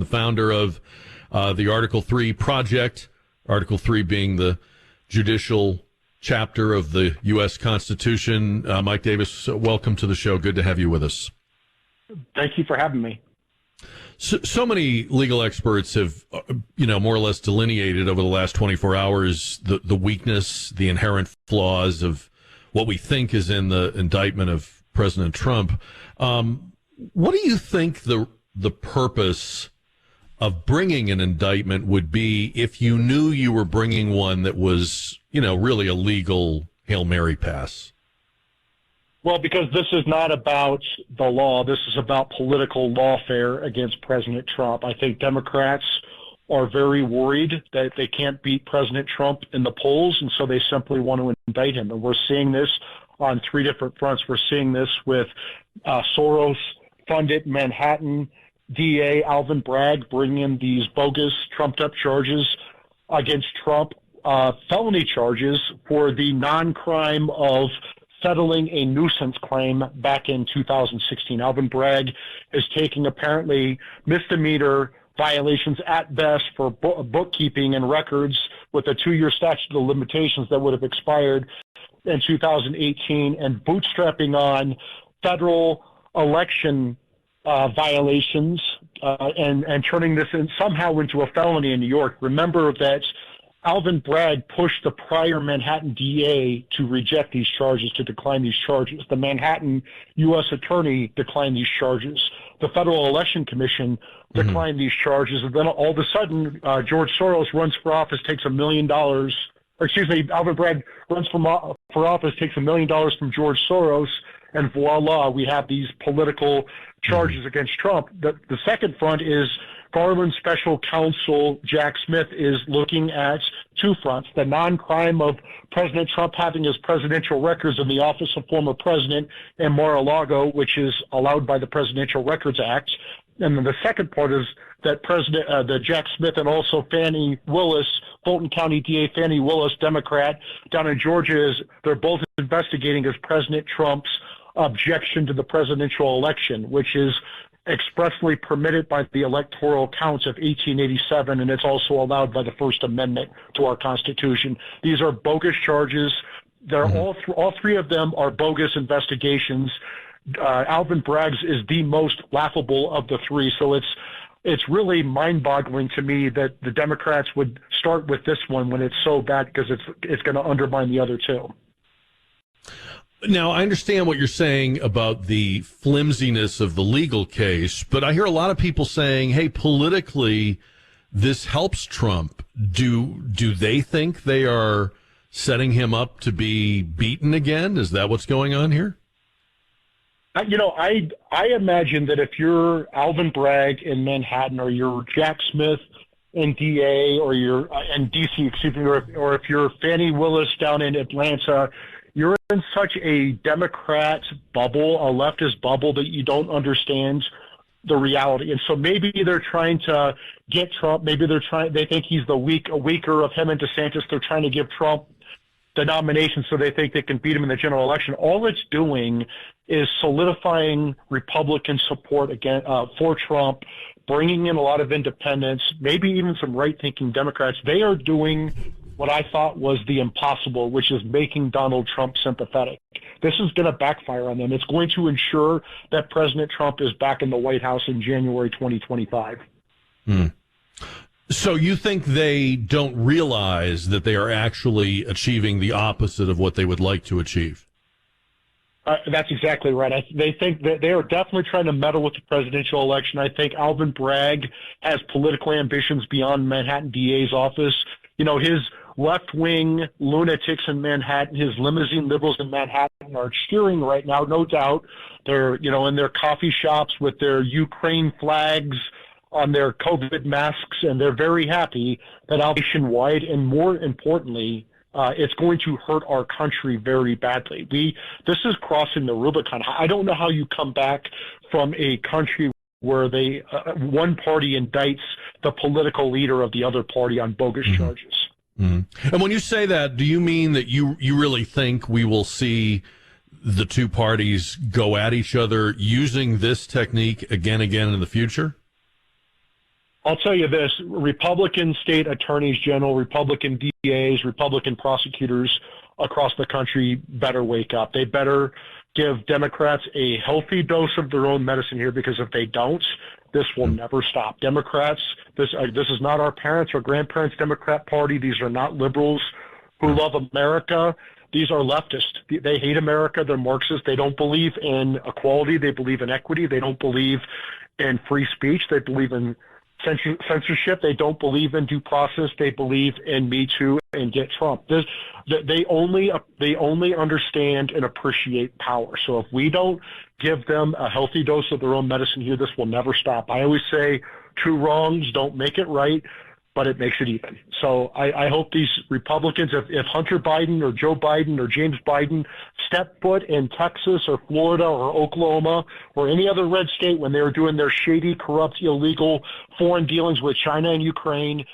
the founder of the Article 3 Project, Article 3 being the judicial chapter of the U.S. Constitution. Mike Davis, welcome to the show. Good to have you with us. Thank you for having me. So many legal experts have, more or less delineated over the last 24 hours the weakness, the inherent flaws of what we think is in the indictment of President Trump. What do you think the purpose of bringing an indictment would be if you knew you were bringing one that was, really a legal Hail Mary pass? Well, because this is not about the law. This is about political lawfare against President Trump. I think Democrats are very worried that they can't beat President Trump in the polls, and so they simply want to indict him. And we're seeing this on three different fronts. We're seeing this with Soros-funded Manhattan DA Alvin Bragg bringing in these bogus, trumped-up charges against Trump, felony charges for the non-crime of settling a nuisance claim back in 2016. Alvin Bragg is taking apparently misdemeanor violations at best for bookkeeping and records with a 2-year statute of limitations that would have expired in 2018 and bootstrapping on federal election violations and turning this somehow into a felony in New York. Remember that Alvin Bragg pushed the prior Manhattan DA to reject these charges, to decline these charges. The Manhattan U.S. attorney declined these charges. The Federal Election Commission declined these charges. And then all of a sudden, George Soros runs for office, takes $1 million. Alvin Bragg runs for office, takes $1 million from George Soros, and voila, we have these political charges against Trump. The second front is Garland's special counsel, Jack Smith, is looking at two fronts: the non-crime of President Trump having his presidential records in the office of former president in Mar-a-Lago, which is allowed by the Presidential Records Act. And then the second part is that the Jack Smith and also Fannie Willis, Fulton County DA Fannie Willis, Democrat, down in Georgia, they're both investigating as President Trump's objection to the presidential election, which is expressly permitted by the Electoral Counts of 1887, and it's also allowed by the First Amendment to our Constitution. These are bogus charges. They're all three of them are bogus investigations. Alvin Bragg's is the most laughable of the three, so it's really mind-boggling to me that the Democrats would start with this one when it's so bad, because it's going to undermine the other two. Now, I understand what you're saying about the flimsiness of the legal case, but I hear a lot of people saying, hey, politically, this helps Trump. Do they think they are setting him up to be beaten again? Is that what's going on here? I imagine that if you're Alvin Bragg in Manhattan, or you're Jack Smith in DA, or you're in DC, excuse me, or if you're Fannie Willis down in Atlanta, you're in such a Democrat bubble, a leftist bubble, that you don't understand the reality. And so maybe they're trying to get Trump. Maybe they think he's the weaker of him and DeSantis. They're trying to give Trump the nomination so they think they can beat him in the general election. All it's doing is solidifying Republican support again for Trump, bringing in a lot of independents, maybe even some right-thinking Democrats. They are doing what I thought was the impossible, which is making Donald Trump sympathetic. This is going to backfire on them. It's going to ensure that President Trump is back in the White House in January 2025. So you think they don't realize that they are actually achieving the opposite of what they would like to achieve? That's exactly right. They think that they are definitely trying to meddle with the presidential election. I think Alvin Bragg has political ambitions beyond Manhattan DA's office. His left-wing lunatics in Manhattan, his limousine liberals in Manhattan are cheering right now, no doubt. They're, in their coffee shops with their Ukraine flags on their COVID masks, and they're very happy that nationwide, and more importantly, it's going to hurt our country very badly. This is crossing the Rubicon. I don't know how you come back from a country where one party indicts the political leader of the other party on bogus charges. And when you say that, do you mean that you really think we will see the two parties go at each other using this technique again in the future? I'll tell you this, Republican state attorneys general, Republican DAs, Republican prosecutors across the country better wake up. They better give Democrats a healthy dose of their own medicine here, because if they don't, this will never stop. Democrats, this is not our parents' or grandparents' Democrat Party. These are not liberals who love America. These are leftists. They hate America. They're Marxists. They don't believe in equality. They believe in equity. They don't believe in free speech. They believe in censorship. They don't believe in due process. They believe in Me Too and get Trump. They only understand and appreciate power. So if we don't give them a healthy dose of their own medicine here, this will never stop. I always say 2 wrongs don't make it right, but it makes it even. So I hope these Republicans, if Hunter Biden or Joe Biden or James Biden step foot in Texas or Florida or Oklahoma or any other red state when they were doing their shady, corrupt, illegal foreign dealings with China and Ukraine,